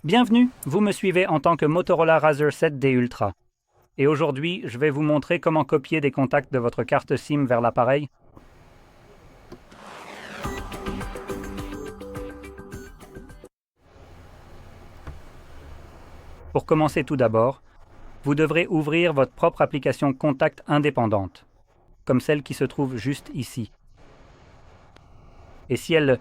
Bienvenue, vous me suivez en tant que Motorola Razr 7D Ultra. Et aujourd'hui, je vais vous montrer comment copier des contacts de votre carte SIM vers l'appareil. Pour commencer tout d'abord, vous devrez ouvrir votre propre application Contact indépendante, comme celle qui se trouve juste ici. Et si elle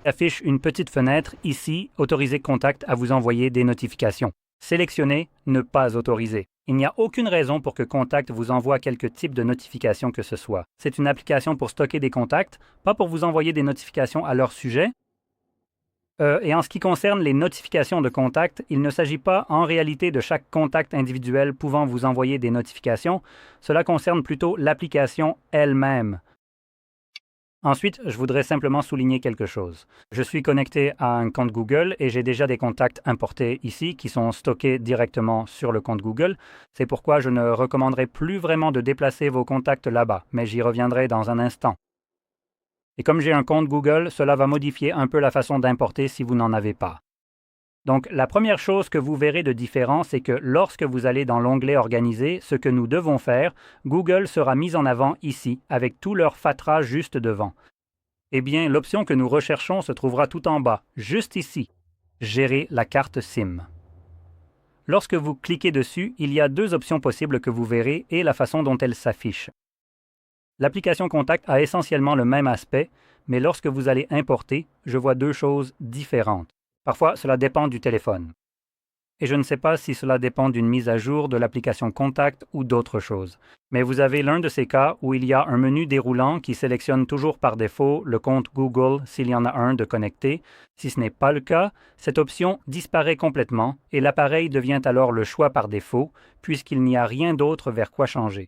affiche une petite fenêtre ici, autorisez Contact à vous envoyer des notifications. Sélectionnez Ne pas autoriser. Il n'y a aucune raison pour que Contact vous envoie quelque type de notification que ce soit. C'est une application pour stocker des contacts, pas pour vous envoyer des notifications à leur sujet. Et en ce qui concerne les notifications de contact, il ne s'agit pas en réalité de chaque contact individuel pouvant vous envoyer des notifications. Cela concerne plutôt l'application elle-même. Ensuite, je voudrais simplement souligner quelque chose. Je suis connecté à un compte Google et j'ai déjà des contacts importés ici qui sont stockés directement sur le compte Google. C'est pourquoi je ne recommanderais plus vraiment de déplacer vos contacts là-bas, mais j'y reviendrai dans un instant. Et comme j'ai un compte Google, cela va modifier un peu la façon d'importer si vous n'en avez pas. Donc, la première chose que vous verrez de différent, c'est que lorsque vous allez dans l'onglet Organiser, ce que nous devons faire, Google sera mis en avant ici, avec tout leur fatras juste devant. Eh bien, l'option que nous recherchons se trouvera tout en bas, juste ici, Gérer la carte SIM. Lorsque vous cliquez dessus, il y a deux options possibles que vous verrez et la façon dont elles s'affichent. L'application Contact a essentiellement le même aspect, mais lorsque vous allez importer, je vois deux choses différentes. Parfois, cela dépend du téléphone. Et je ne sais pas si cela dépend d'une mise à jour de l'application Contact ou d'autre chose. Mais vous avez l'un de ces cas où il y a un menu déroulant qui sélectionne toujours par défaut le compte Google s'il y en a un de connecté. Si ce n'est pas le cas, cette option disparaît complètement et l'appareil devient alors le choix par défaut puisqu'il n'y a rien d'autre vers quoi changer.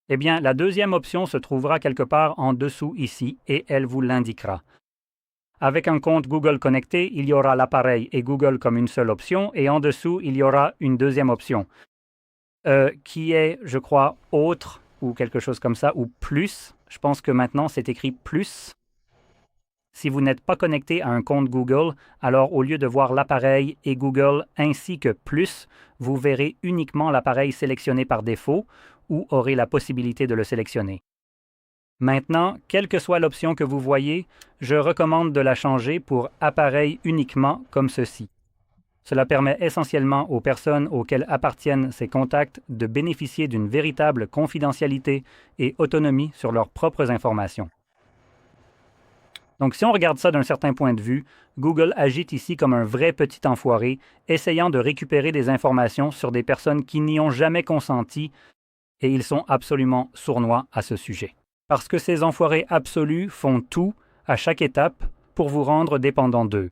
Eh bien, la deuxième option se trouvera quelque part en dessous ici et elle vous l'indiquera. Avec un compte Google connecté, il y aura l'appareil et Google comme une seule option, et en dessous, il y aura une deuxième option, qui est, je crois, autre, ou quelque chose comme ça, ou plus. Je pense que maintenant, c'est écrit plus. Si vous n'êtes pas connecté à un compte Google, alors au lieu de voir l'appareil et Google ainsi que plus, vous verrez uniquement l'appareil sélectionné par défaut, ou aurez la possibilité de le sélectionner. Maintenant, quelle que soit l'option que vous voyez, je recommande de la changer pour appareil uniquement comme ceci. Cela permet essentiellement aux personnes auxquelles appartiennent ces contacts de bénéficier d'une véritable confidentialité et autonomie sur leurs propres informations. Donc si on regarde ça d'un certain point de vue, Google agit ici comme un vrai petit enfoiré, essayant de récupérer des informations sur des personnes qui n'y ont jamais consenti, et ils sont absolument sournois à ce sujet. Parce que ces enfoirés absolus font tout, à chaque étape, pour vous rendre dépendant d'eux,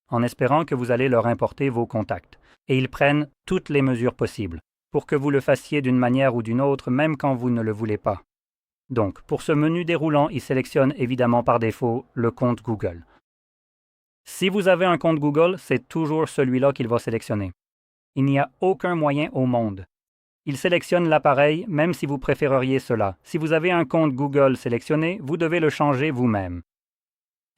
en espérant que vous allez leur importer vos contacts. Et ils prennent toutes les mesures possibles, pour que vous le fassiez d'une manière ou d'une autre, même quand vous ne le voulez pas. Donc, pour ce menu déroulant, il sélectionne évidemment par défaut le compte Google. Si vous avez un compte Google, c'est toujours celui-là qu'il va sélectionner. Il n'y a aucun moyen au monde. Il sélectionne l'appareil, même si vous préféreriez cela. Si vous avez un compte Google sélectionné, vous devez le changer vous-même.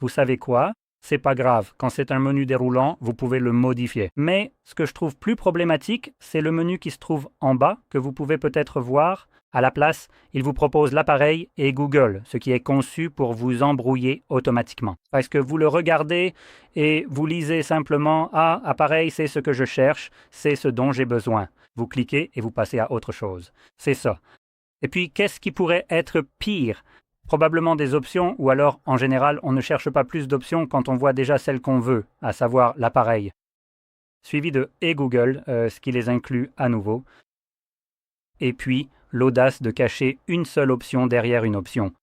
Vous savez quoi? C'est pas grave. Quand c'est un menu déroulant, vous pouvez le modifier. Mais ce que je trouve plus problématique, c'est le menu qui se trouve en bas, que vous pouvez peut-être voir. À la place, il vous propose l'appareil et Google, ce qui est conçu pour vous embrouiller automatiquement. Parce que vous le regardez et vous lisez simplement « Ah, appareil, c'est ce que je cherche, c'est ce dont j'ai besoin ». Vous cliquez et vous passez à autre chose. C'est ça. Et puis, qu'est-ce qui pourrait être pire? Probablement des options, ou alors, en général, on ne cherche pas plus d'options quand on voit déjà celle qu'on veut, à savoir l'appareil. Suivi de « et Google », ce qui les inclut à nouveau. Et puis, l'audace de cacher une seule option derrière une option.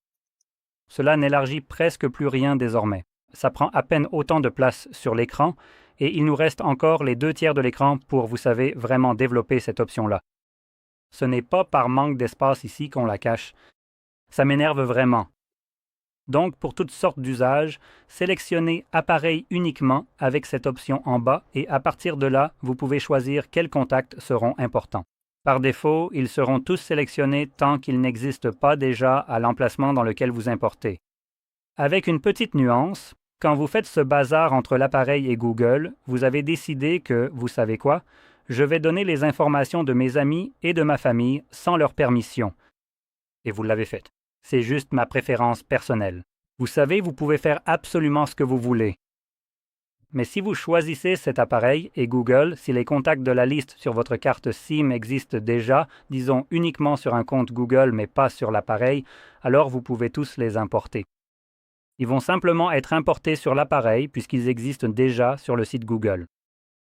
Cela n'élargit presque plus rien désormais. Ça prend à peine autant de place sur l'écran, et il nous reste encore les 2/3 de l'écran pour, vous savez, vraiment développer cette option-là. Ce n'est pas par manque d'espace ici qu'on la cache. Ça m'énerve vraiment. Donc, pour toutes sortes d'usages, sélectionnez Appareil uniquement avec cette option en bas et à partir de là, vous pouvez choisir quels contacts seront importants. Par défaut, ils seront tous sélectionnés tant qu'ils n'existent pas déjà à l'emplacement dans lequel vous importez. Avec une petite nuance, Quand vous faites ce bazar entre l'appareil et Google, vous avez décidé que, vous savez quoi, je vais donner les informations de mes amis et de ma famille sans leur permission. Et vous l'avez fait. C'est juste ma préférence personnelle. Vous savez, vous pouvez faire absolument ce que vous voulez. Mais si vous choisissez cet appareil et Google, si les contacts de la liste sur votre carte SIM existent déjà, disons uniquement sur un compte Google mais pas sur l'appareil, alors vous pouvez tous les importer. Ils vont simplement être importés sur l'appareil puisqu'ils existent déjà sur le site Google.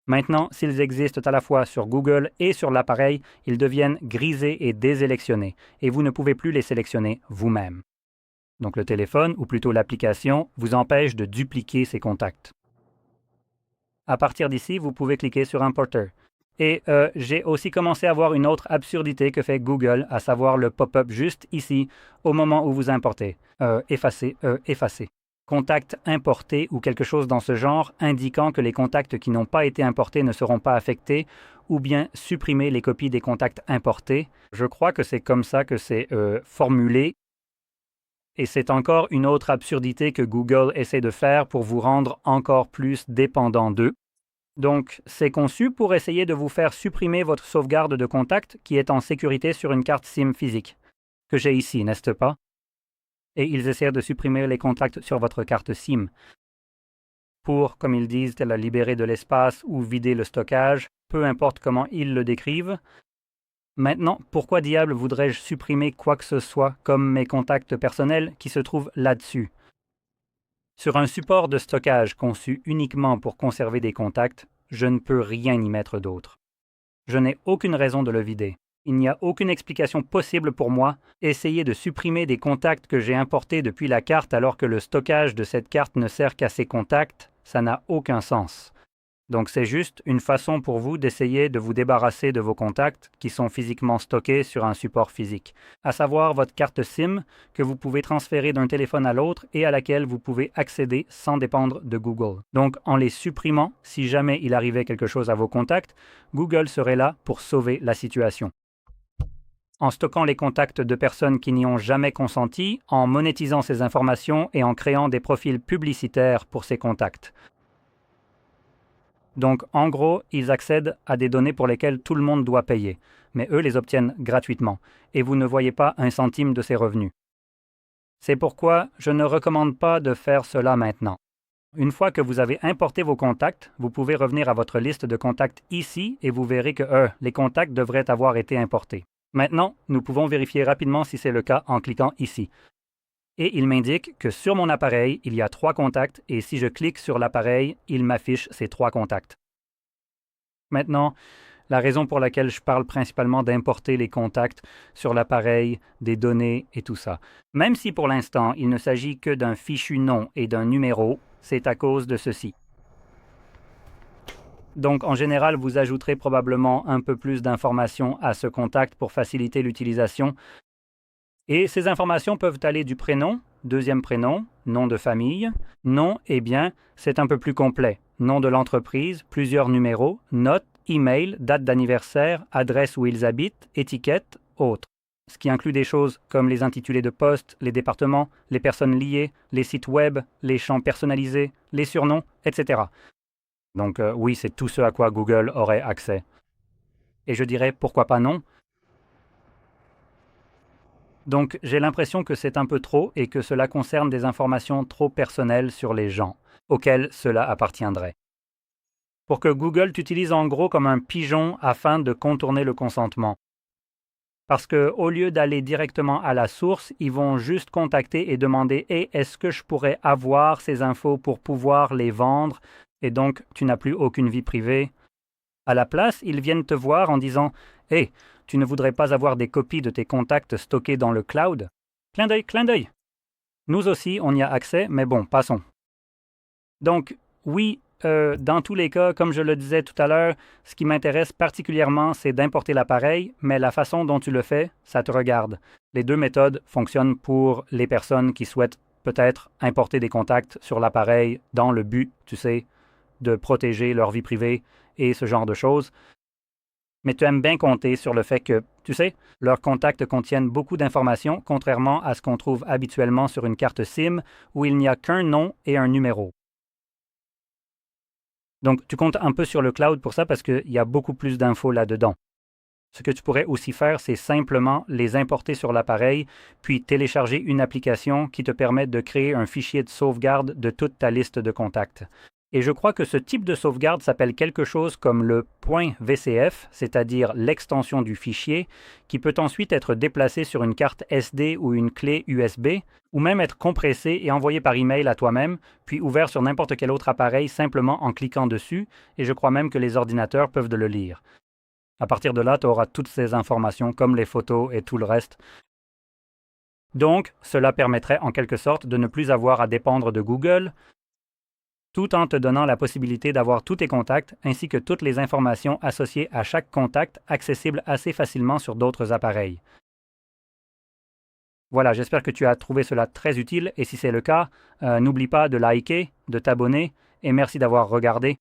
Maintenant, s'ils existent à la fois sur Google et sur l'appareil, ils deviennent grisés et désélectionnés, et vous ne pouvez plus les sélectionner vous-même. Donc le téléphone, ou plutôt l'application, vous empêche de dupliquer ces contacts. À partir d'ici, vous pouvez cliquer sur Importer. Et j'ai aussi commencé à voir une autre absurdité que fait Google, à savoir le pop-up juste ici, au moment où vous importez. Effacer. Contact importé ou quelque chose dans ce genre, indiquant que les contacts qui n'ont pas été importés ne seront pas affectés, ou bien supprimer les copies des contacts importés. Je crois que c'est comme ça que c'est formulé. Et c'est encore une autre absurdité que Google essaie de faire pour vous rendre encore plus dépendant d'eux. Donc, c'est conçu pour essayer de vous faire supprimer votre sauvegarde de contact qui est en sécurité sur une carte SIM physique, que j'ai ici, n'est-ce pas? Et ils essaient de supprimer les contacts sur votre carte SIM pour, comme ils disent, la libérer de l'espace ou vider le stockage, peu importe comment ils le décrivent. Maintenant, pourquoi diable voudrais-je supprimer quoi que ce soit comme mes contacts personnels qui se trouvent là-dessus? Sur un support de stockage conçu uniquement pour conserver des contacts, je ne peux rien y mettre d'autre. Je n'ai aucune raison de le vider. Il n'y a aucune explication possible pour moi. Essayer de supprimer des contacts que j'ai importés depuis la carte alors que le stockage de cette carte ne sert qu'à ces contacts, ça n'a aucun sens. Donc c'est juste une façon pour vous d'essayer de vous débarrasser de vos contacts qui sont physiquement stockés sur un support physique, à savoir votre carte SIM que vous pouvez transférer d'un téléphone à l'autre et à laquelle vous pouvez accéder sans dépendre de Google. Donc en les supprimant, si jamais il arrivait quelque chose à vos contacts, Google serait là pour sauver la situation. En stockant les contacts de personnes qui n'y ont jamais consenti, en monétisant ces informations et en créant des profils publicitaires pour ces contacts. Donc, en gros, ils accèdent à des données pour lesquelles tout le monde doit payer, mais eux les obtiennent gratuitement, et vous ne voyez pas un centime de ces revenus. C'est pourquoi je ne recommande pas de faire cela maintenant. Une fois que vous avez importé vos contacts, vous pouvez revenir à votre liste de contacts ici et vous verrez que les contacts devraient avoir été importés. Maintenant, nous pouvons vérifier rapidement si c'est le cas en cliquant ici. Et il m'indique que sur mon appareil, il y a 3 contacts et si je clique sur l'appareil, il m'affiche ces 3 contacts. Maintenant, la raison pour laquelle je parle principalement d'importer les contacts sur l'appareil, des données et tout ça. Même si pour l'instant, il ne s'agit que d'un fichu nom et d'un numéro, c'est à cause de ceci. Donc, en général, vous ajouterez probablement un peu plus d'informations à ce contact pour faciliter l'utilisation. Et ces informations peuvent aller du prénom, deuxième prénom, nom de famille, nom, eh bien, c'est un peu plus complet. Nom de l'entreprise, plusieurs numéros, notes, email, date d'anniversaire, adresse où ils habitent, étiquette, autres. Ce qui inclut des choses comme les intitulés de poste, les départements, les personnes liées, les sites web, les champs personnalisés, les surnoms, etc. Donc oui, c'est tout ce à quoi Google aurait accès. Et je dirais pourquoi pas non? Donc j'ai l'impression que c'est un peu trop et que cela concerne des informations trop personnelles sur les gens, auxquels cela appartiendrait. Pour que Google t'utilise en gros comme un pigeon afin de contourner le consentement. Parce qu'au lieu d'aller directement à la source, ils vont juste contacter et demander « Hey, est-ce que je pourrais avoir ces infos pour pouvoir les vendre ?» Et donc, tu n'as plus aucune vie privée. À la place, ils viennent te voir en disant « Hey, tu ne voudrais pas avoir des copies de tes contacts stockés dans le cloud? » Clin d'œil, clin d'œil. Nous aussi, on y a accès, mais bon, passons. Donc, oui, dans tous les cas, comme je le disais tout à l'heure, ce qui m'intéresse particulièrement, c'est d'importer l'appareil, mais la façon dont tu le fais, ça te regarde. Les 2 méthodes fonctionnent pour les personnes qui souhaitent peut-être importer des contacts sur l'appareil dans le but, tu sais, de protéger leur vie privée et ce genre de choses. Mais tu aimes bien compter sur le fait que, tu sais, leurs contacts contiennent beaucoup d'informations, contrairement à ce qu'on trouve habituellement sur une carte SIM où il n'y a qu'un nom et un numéro. Donc, tu comptes un peu sur le cloud pour ça parce qu'il y a beaucoup plus d'infos là-dedans. Ce que tu pourrais aussi faire, c'est simplement les importer sur l'appareil, puis télécharger une application qui te permet de créer un fichier de sauvegarde de toute ta liste de contacts. Et je crois que ce type de sauvegarde s'appelle quelque chose comme le .vcf, c'est-à-dire l'extension du fichier, qui peut ensuite être déplacé sur une carte SD ou une clé USB, ou même être compressé et envoyé par email à toi-même, puis ouvert sur n'importe quel autre appareil simplement en cliquant dessus, et je crois même que les ordinateurs peuvent le lire. À partir de là, tu auras toutes ces informations, comme les photos et tout le reste. Donc, cela permettrait en quelque sorte de ne plus avoir à dépendre de Google, tout en te donnant la possibilité d'avoir tous tes contacts ainsi que toutes les informations associées à chaque contact accessibles assez facilement sur d'autres appareils. Voilà, j'espère que tu as trouvé cela très utile et si c'est le cas, n'oublie pas de liker, de t'abonner et merci d'avoir regardé.